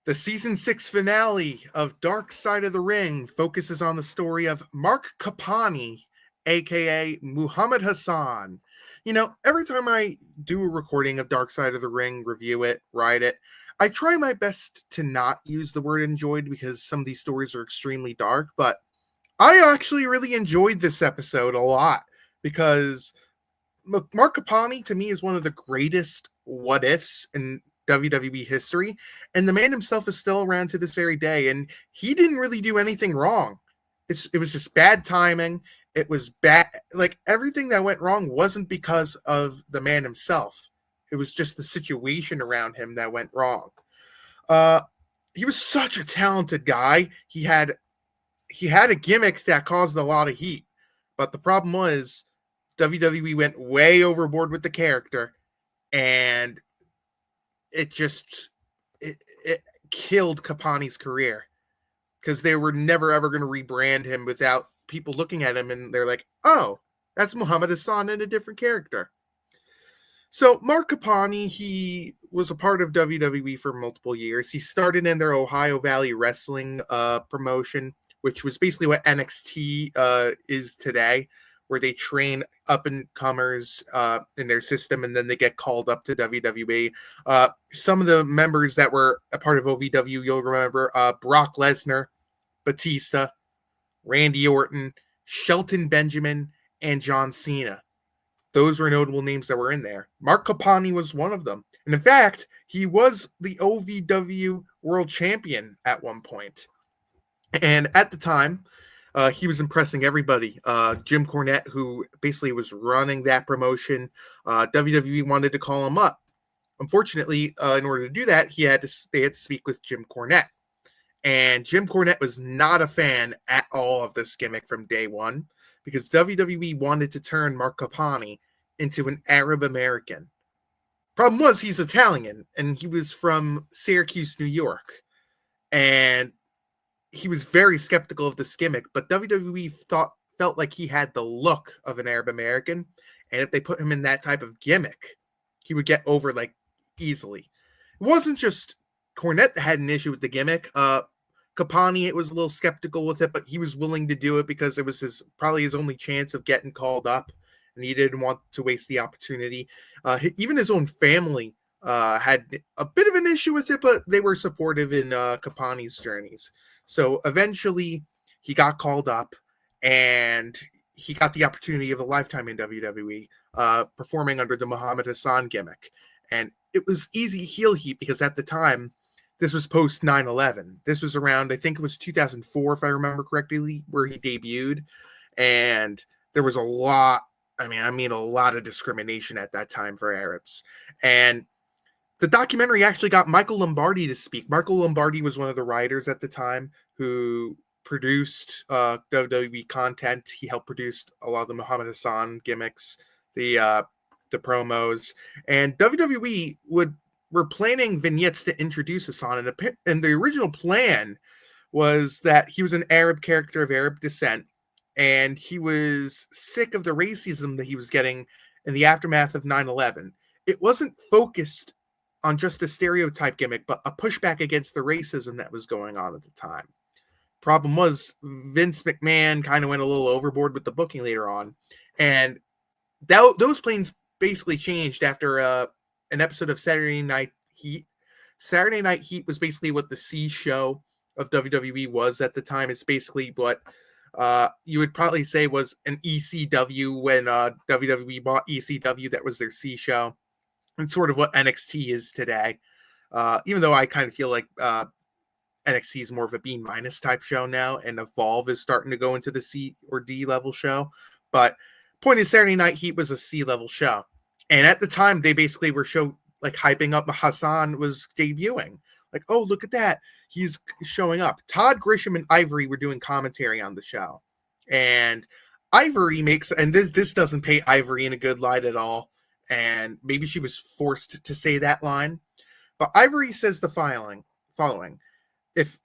The season 6 finale of Dark Side of the Ring focuses on the story of Mark Kapani, aka Muhammad Hassan. Every time I do a recording of Dark Side of the Ring, review it, write it, I try my best to not use the word enjoyed because some of these stories are extremely dark, but I actually really enjoyed this episode a lot because Mark Kapani to me is one of the greatest what ifs in WWE history, and the man himself is still around to this very day, and he didn't really do anything wrong. It was just bad timing. It was bad, like everything that went wrong wasn't because of the man himself. It was just the situation around him that went wrong. Uh, he was such a talented guy. He had a gimmick that caused a lot of heat, but the problem was WWE went way overboard with the character, and it killed Kapani's career because they were never ever going to rebrand him without people looking at him and they're like, oh, that's Muhammad Hassan in a different character. So Mark Kapani, he was a part of WWE for multiple years. He started in their Ohio Valley Wrestling promotion, which was basically what NXT is today, where they train up and comers in their system, and then they get called up to WWE. Some of the members that were a part of OVW, you'll remember Brock Lesnar, Batista, Randy Orton, Shelton Benjamin, and John Cena. Those were notable names that were in there. Mark Kapani was one of them. And in fact, he was the OVW World Champion at one point. And at the time, he was impressing everybody. Jim Cornette, who basically was running that promotion, WWE wanted to call him up. Unfortunately, in order to do that, they had to speak with Jim Cornette. And Jim Cornette was not a fan at all of this gimmick from day one because WWE wanted to turn Mark Kapani into an Arab American. Problem was, he's Italian, and he was from Syracuse, New York. And he was very skeptical of this gimmick, but WWE felt like he had the look of an Arab American, and if they put him in that type of gimmick, he would get over like easily. It wasn't just Cornette that had an issue with the gimmick. Kapani, it was a little skeptical with it, but he was willing to do it because it was probably his only chance of getting called up, and he didn't want to waste the opportunity. Even his own family had a bit of an issue with it, but they were supportive in Kapani's journeys. So eventually he got called up, and he got the opportunity of a lifetime in WWE, performing under the Muhammad Hassan gimmick. And it was easy heel heat because at the time, this was post 9/11. This was around, I think it was 2004, if I remember correctly, where he debuted. And there was a lot of discrimination at that time for Arabs. And the documentary actually got Michael Lombardi to speak. Michael Lombardi was one of the writers at the time who produced WWE content. He helped produce a lot of the Muhammad Hassan gimmicks, the promos, and WWE were planning vignettes to introduce Hassan, and the original plan was that he was an Arab character of Arab descent, and he was sick of the racism that he was getting in the aftermath of 9/11. It wasn't focused on just a stereotype gimmick, but a pushback against the racism that was going on at the time. Problem was, Vince McMahon kind of went a little overboard with the booking later on, and those plans basically changed after an episode of Saturday Night Heat. Saturday Night Heat was basically what the C show of WWE was at the time. It's basically what you would probably say was an ECW when WWE bought ECW. That was their C show. It's sort of what NXT is today. Even though I kind of feel like NXT is more of a B- type show now, and Evolve is starting to go into the C or D level show. But point is, Saturday Night Heat was a C level show. And at the time, they basically were hyping up Hassan was debuting. Like, oh, look at that. He's showing up. Todd Grisham and Ivory were doing commentary on the show. And Ivory and this doesn't pay Ivory in a good light at all. And maybe she was forced to say that line. But Ivory says the following. If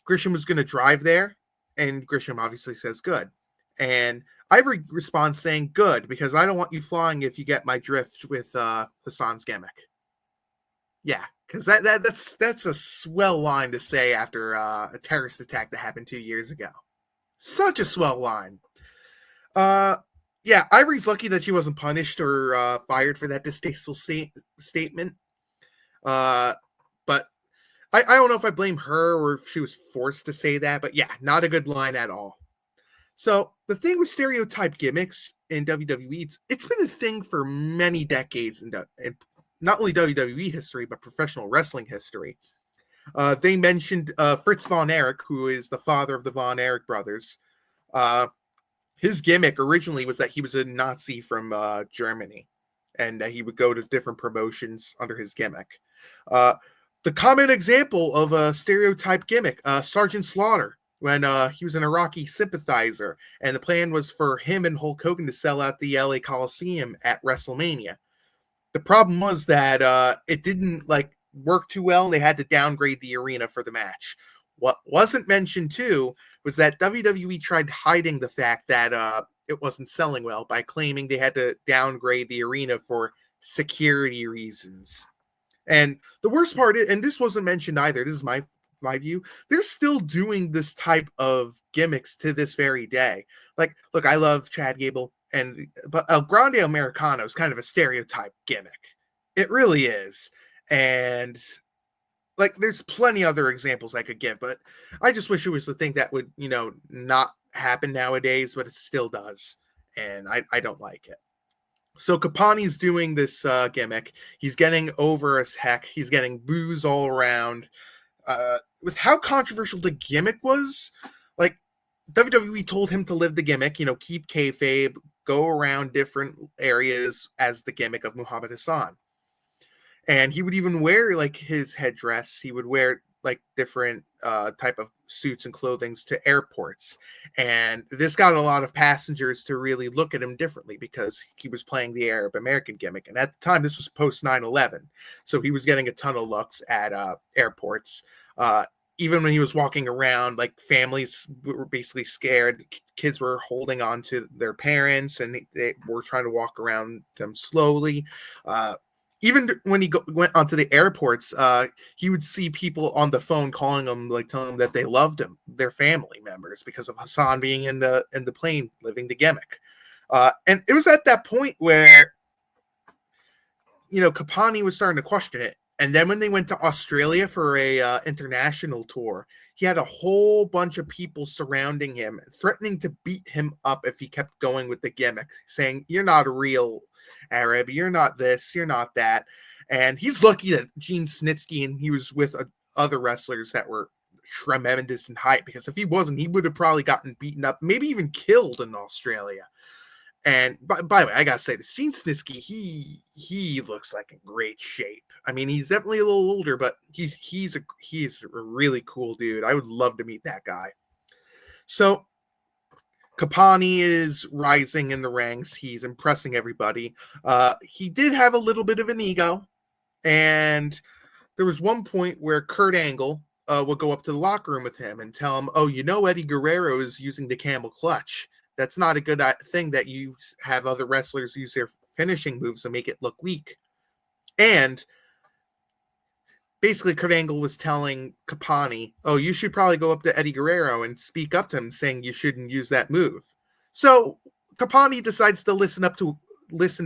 Grisham was going to drive there, and Grisham obviously says good. And Ivory responds saying, good, because I don't want you flying if you get my drift with Hassan's gimmick. Yeah, because that's a swell line to say after a terrorist attack that happened 2 years ago. Such a swell line. Uh, yeah, Ivory's lucky that she wasn't punished or fired for that distasteful statement. But I don't know if I blame her or if she was forced to say that. But yeah, not a good line at all. So the thing with stereotype gimmicks in WWE, it's been a thing for many decades in not only WWE history but professional wrestling history. They mentioned Fritz von Erich, who is the father of the Von Erich brothers. His gimmick originally was that he was a Nazi from Germany, and that he would go to different promotions under his gimmick. Uh, the common example of a stereotype gimmick, Sergeant Slaughter, when he was an Iraqi sympathizer, and the plan was for him and Hulk Hogan to sell out the LA Coliseum at WrestleMania. The problem was that it didn't work too well, and they had to downgrade the arena for the match. What wasn't mentioned too was that WWE tried hiding the fact that it wasn't selling well by claiming they had to downgrade the arena for security reasons. And the worst part is, and this wasn't mentioned either, this is my view, they're still doing this type of gimmicks to this very day. Like, look, I love Chad Gable, but El Grande Americano is kind of a stereotype gimmick. It really is. And there's plenty other examples I could give, but I just wish it was the thing that would, not happen nowadays, but it still does. And I don't like it. So Capani's doing this gimmick. He's getting over as heck. He's getting boos all around. With how controversial the gimmick was, WWE told him to live the gimmick, keep kayfabe, go around different areas as the gimmick of Muhammad Hassan. And he would even wear his headdress. He would wear different type of suits and clothing to airports. And this got a lot of passengers to really look at him differently because he was playing the Arab American gimmick. And at the time, this was post 9/11. So he was getting a ton of looks at airports. Even when he was walking around, families were basically scared. Kids were holding on to their parents and they were trying to walk around them slowly. Even when he went onto the airports, he would see people on the phone calling him, telling him that they loved him, their family members, because of Hassan being in the plane living the gimmick. And it was at that point where, Capani was starting to question it. And then when they went to Australia for a international tour, he had a whole bunch of people surrounding him, threatening to beat him up if he kept going with the gimmick, saying, "You're not a real Arab. You're not this. You're not that." And he's lucky that Gene Snitsky and he was with other wrestlers that were tremendous in height, because if he wasn't, he would have probably gotten beaten up, maybe even killed in Australia. And by the way, I gotta say, this Gene Snitsky, he looks like in great shape. I mean, he's definitely a little older, but he's a really cool dude. I would love to meet that guy. So Capani is rising in the ranks. He's impressing everybody. He did have a little bit of an ego, and there was one point where Kurt Angle would go up to the locker room with him and tell him, "Oh, Eddie Guerrero is using the camel clutch. That's not a good thing that you have other wrestlers use their finishing moves and make it look weak." And basically, Kurt Angle was telling Capani, "Oh, you should probably go up to Eddie Guerrero and speak up to him, saying you shouldn't use that move." So Capani decides to listen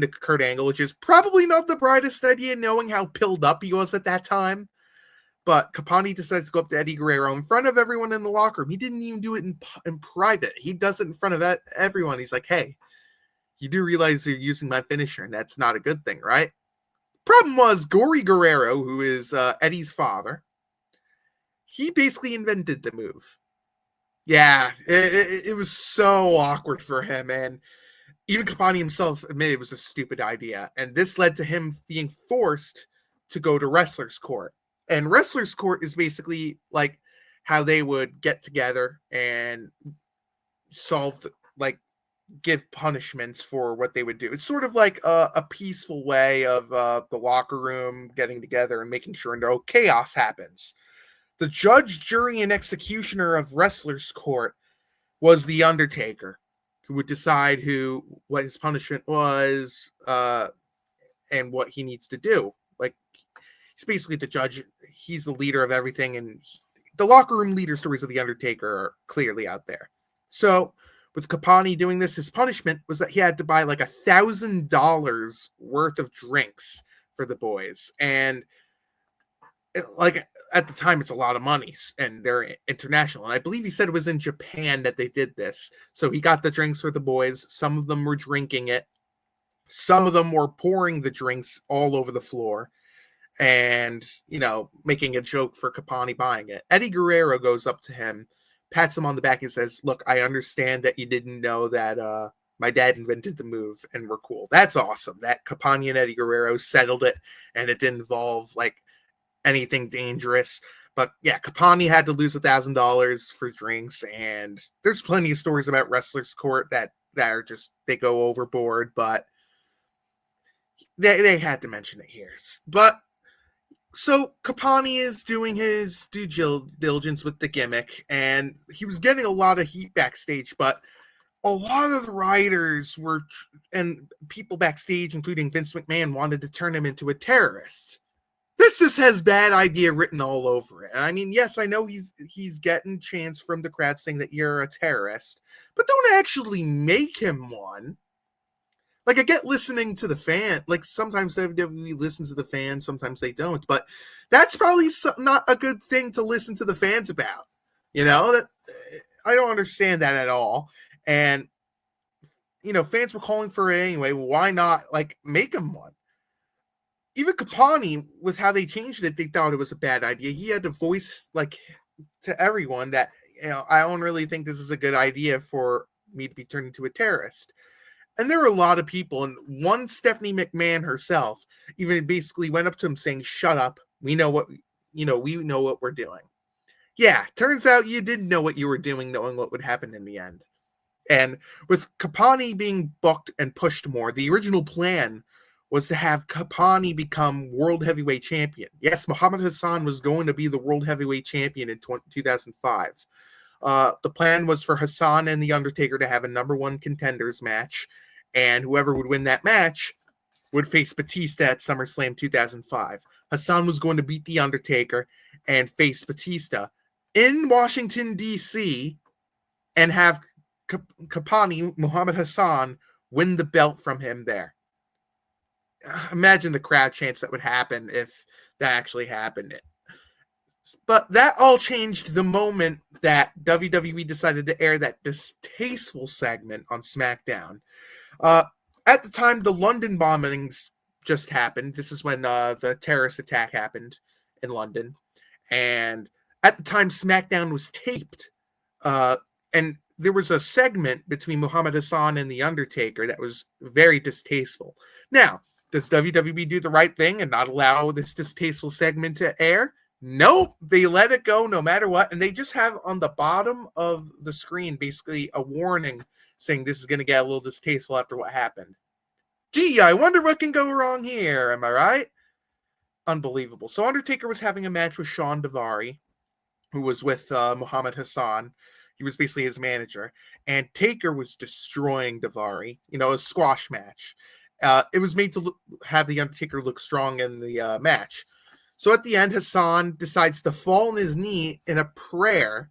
to Kurt Angle, which is probably not the brightest idea, knowing how pilled up he was at that time. But Capani decides to go up to Eddie Guerrero in front of everyone in the locker room. He didn't even do it in private. He does it in front of everyone. He's like, "Hey, you do realize you're using my finisher, and that's not a good thing, right?" Problem was, Gory Guerrero, who is Eddie's father, he basically invented the move. Yeah, it was so awkward for him, and even Capani himself admitted it was a stupid idea. And this led to him being forced to go to Wrestler's Court. And Wrestler's Court is basically how they would get together and solve, give punishments for what they would do. It's sort of like a peaceful way of the locker room getting together and making sure no chaos happens. The judge, jury, and executioner of Wrestler's Court was The Undertaker, who would decide what his punishment was and what he needs to do. he's basically the judge. He's the leader of everything, and the locker room leader stories of the Undertaker are clearly out there. So with Capani doing this, his punishment was that he had to buy like $1,000 worth of drinks for the boys, and like at the time it's a lot of money, and they're international, and I believe he said it was in Japan that they did this. So he got the drinks for the boys. Some of them were drinking it, some of them were pouring the drinks all over the floor, and making a joke for Capani buying it. Eddie Guerrero goes up to him, pats him on the back, and says, "Look, I understand that you didn't know that my dad invented the move, and we're cool." That's awesome that Capani and Eddie Guerrero settled it, and it didn't involve like anything dangerous. But yeah, Capani had to lose $1,000 for drinks, and there's plenty of stories about wrestlers court that are just, they go overboard, but they had to mention it here. But so Capani is doing his due diligence with the gimmick, and he was getting a lot of heat backstage, but a lot of the writers and people backstage, including Vince McMahon, wanted to turn him into a terrorist. This just has bad idea written all over it. And I mean, yes, I know he's getting chants from the crowd saying that you're a terrorist, but don't actually make him one. Like, I get listening to the fan. Like, sometimes WWE listens to the fans, sometimes they don't. But that's probably not a good thing to listen to the fans about. I don't understand that at all. And, fans were calling for it anyway. Why not, make him one? Even Capani, with how they changed it, they thought it was a bad idea. He had to voice, to everyone that, I don't really think this is a good idea for me to be turned into a terrorist. And there were a lot of people, and one Stephanie McMahon herself even basically went up to him saying, "Shut up. We know what we're doing." Yeah, turns out you didn't know what you were doing, knowing what would happen in the end. And with Capani being booked and pushed more, the original plan was to have Capani become World Heavyweight Champion. Yes, Muhammad Hassan was going to be the World Heavyweight Champion in 2005. The plan was for Hassan and The Undertaker to have a number one contenders match, and whoever would win that match would face Batista at SummerSlam 2005. Hassan was going to beat The Undertaker and face Batista in Washington, D.C., and have Capani, Muhammad Hassan, win the belt from him there. Imagine the crowd chants that would happen if that actually happened. But that all changed the moment that WWE decided to air that distasteful segment on SmackDown. At the time, the London bombings just happened. This is when the terrorist attack happened in London. And at the time, SmackDown was taped. And there was a segment between Muhammad Hassan and The Undertaker that was very distasteful. Now, does WWE do the right thing and not allow this distasteful segment to air? Nope, they let it go no matter what, and they just have on the bottom of the screen basically a warning saying this is going to get a little distasteful after what happened. Gee, I wonder what can go wrong here, am I right? Unbelievable. So Undertaker was having a match with Shawn Daivari, who was with Muhammad Hassan. He was basically his manager, and Taker was destroying Daivari, a squash match. It was made to have The Undertaker look strong in the match. So at the end, Hassan decides to fall on his knee in a prayer,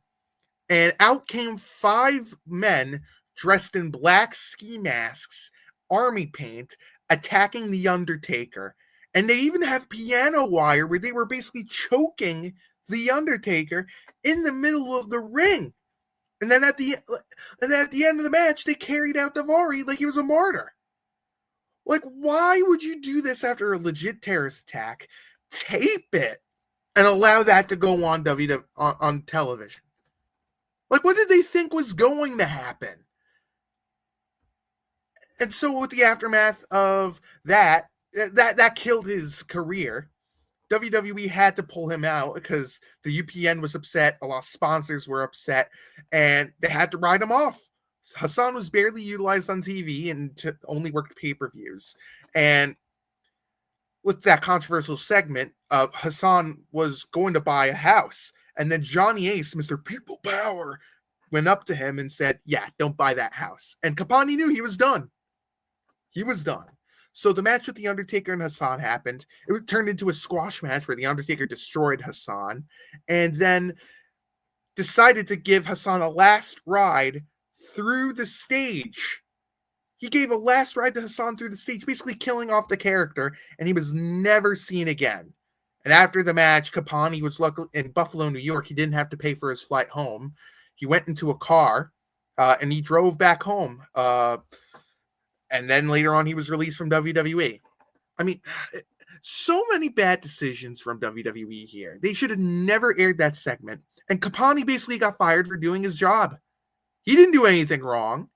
and out came 5 men dressed in black ski masks, army paint, attacking The Undertaker. And they even have piano wire where they were basically choking The Undertaker in the middle of the ring. And then at the end of the match, they carried out Daivari like he was a martyr. Like, why would you do this after a legit terrorist attack? Tape it and allow that to go on on television. Like, what did they think was going to happen? And so with the aftermath of that killed his career. WWE had to pull him out because the UPN was upset, a lot of sponsors were upset, and they had to write him off. Hassan was barely utilized on TV and only worked pay-per-views. And with that controversial segment, Hassan was going to buy a house. And then Johnny Ace, Mr. People Power, went up to him and said, "Yeah, don't buy that house." And Capani knew he was done. He was done. So the match with The Undertaker and Hassan happened. It turned into a squash match where The Undertaker destroyed Hassan and then decided to give Hassan a last ride through the stage. He gave a last ride to Hassan through the stage, basically killing off the character, and he was never seen again. And after the match, Kapani was luckily in Buffalo, New York. He didn't have to pay for his flight home. He went into a car, and he drove back home. And then later on, he was released from WWE. I mean, so many bad decisions from WWE here. They should have never aired that segment. And Kapani basically got fired for doing his job. He didn't do anything wrong.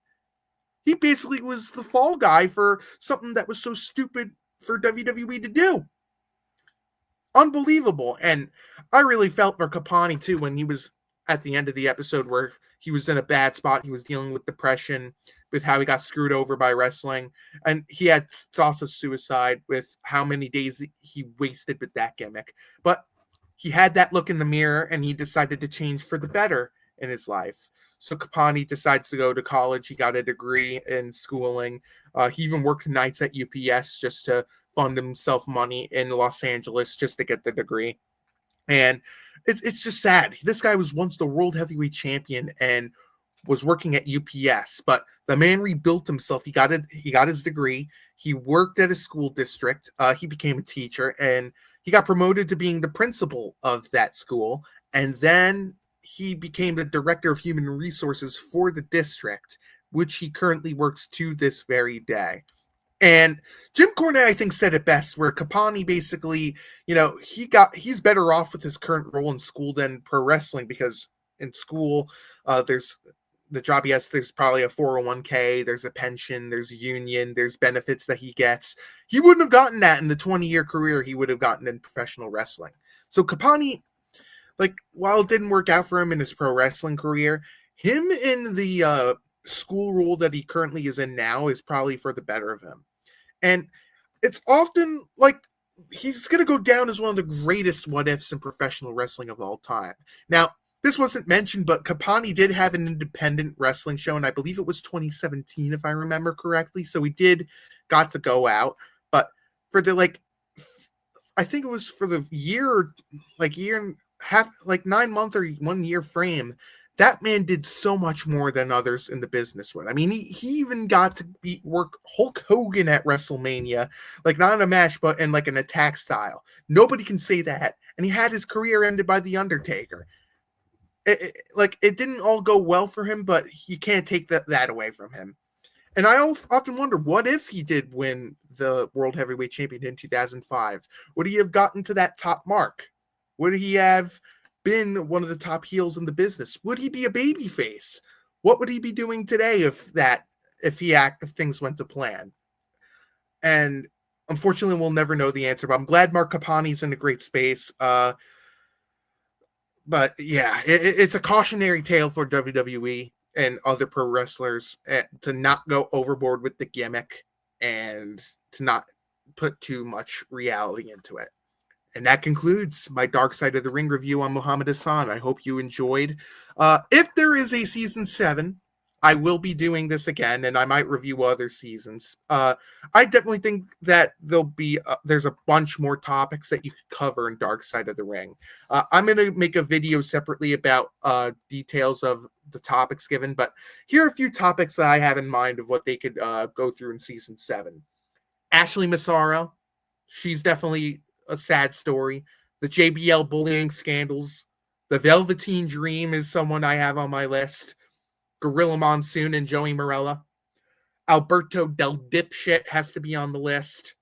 He basically was the fall guy for something that was so stupid for WWE to do. Unbelievable. And I really felt for Kapani too when he was at the end of the episode where he was in a bad spot. He was dealing with depression, with how he got screwed over by wrestling. And he had thoughts of suicide with how many days he wasted with that gimmick. But he had that look in the mirror and he decided to change for the better in his life. So Kapani decides to go to college. He got a degree in schooling. He even worked nights at UPS just to fund himself money in Los Angeles just to get the degree. And it's just sad. This guy was once the world heavyweight champion and was working at UPS, but the man rebuilt himself. He got his degree. He worked at a school district. He became a teacher, and he got promoted to being the principal of that school. And then he became the director of human resources for the district, which he currently works to this very day. And Jim Cornette, I think, said it best, where Kapani basically, he's better off with his current role in school than pro wrestling, because in school, there's the job he has, there's probably a 401k, there's a pension, there's a union, there's benefits that he gets. He wouldn't have gotten that in the 20-year career he would have gotten in professional wrestling. So Kapani, while it didn't work out for him in his pro wrestling career, him in the school role that he currently is in now is probably for the better of him. And it's often he's going to go down as one of the greatest what-ifs in professional wrestling of all time. Now, this wasn't mentioned, but Kapani did have an independent wrestling show, and I believe it was 2017, if I remember correctly. So he got to go out. But for the, I think it was for the year and half, 9 month or 1 year frame, that man did so much more than others in the business would. I mean, he even got to work Hulk Hogan at WrestleMania, not in a match, but in an attack style. Nobody can say that. And he had his career ended by The Undertaker. It didn't all go well for him, but you can't take that away from him. And I often wonder, what if he did win the World Heavyweight Champion in 2005? Would he have gotten to that top mark? Would he have been one of the top heels in the business? Would he be a babyface? What would he be doing today if things went to plan? And unfortunately, we'll never know the answer. But I'm glad Mark Kapani's in a great space. But yeah, it's a cautionary tale for WWE and other pro wrestlers to not go overboard with the gimmick and to not put too much reality into it. And that concludes my Dark Side of the Ring review on Muhammad Hassan. I hope you enjoyed. If there is a season 7, I will be doing this again, and I might review other seasons. I definitely think that there's a bunch more topics that you could cover in Dark Side of the Ring. I'm going to make a video separately about details of the topics given, but here are a few topics that I have in mind of what they could go through in season 7. Ashley Massaro, she's definitely a sad story. The JBL bullying scandals. The Velveteen Dream is someone I have on my list. Gorilla Monsoon and Joey Morella. Alberto Del Dipshit has to be on the list.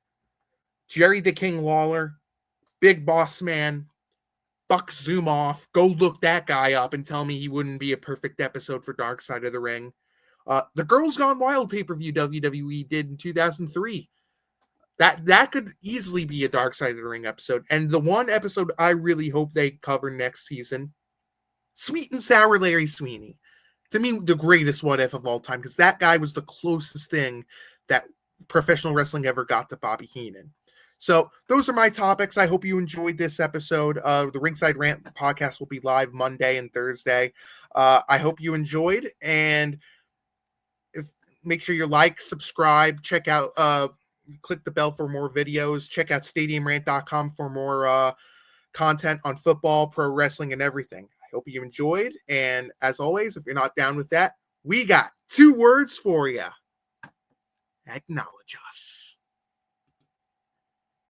Jerry the King Lawler. Big Boss Man. Buck Zumoff. Go look that guy up and tell me he wouldn't be a perfect episode for Dark Side of the Ring. The Girls Gone Wild pay-per-view WWE did in 2003. That could easily be a Dark Side of the Ring episode. And the one episode I really hope they cover next season, Sweet and Sour Larry Sweeney. To me, the greatest what if of all time, because that guy was the closest thing that professional wrestling ever got to Bobby Heenan. So those are my topics. I hope you enjoyed this episode. The Ringside Rant podcast will be live Monday and Thursday. I hope you enjoyed, and make sure you like, subscribe, check out click the bell for more videos. Check out stadiumrant.com for more content on football, pro wrestling, and everything. I hope you enjoyed. And as always, if you're not down with that, we got 2 words for you. Acknowledge us.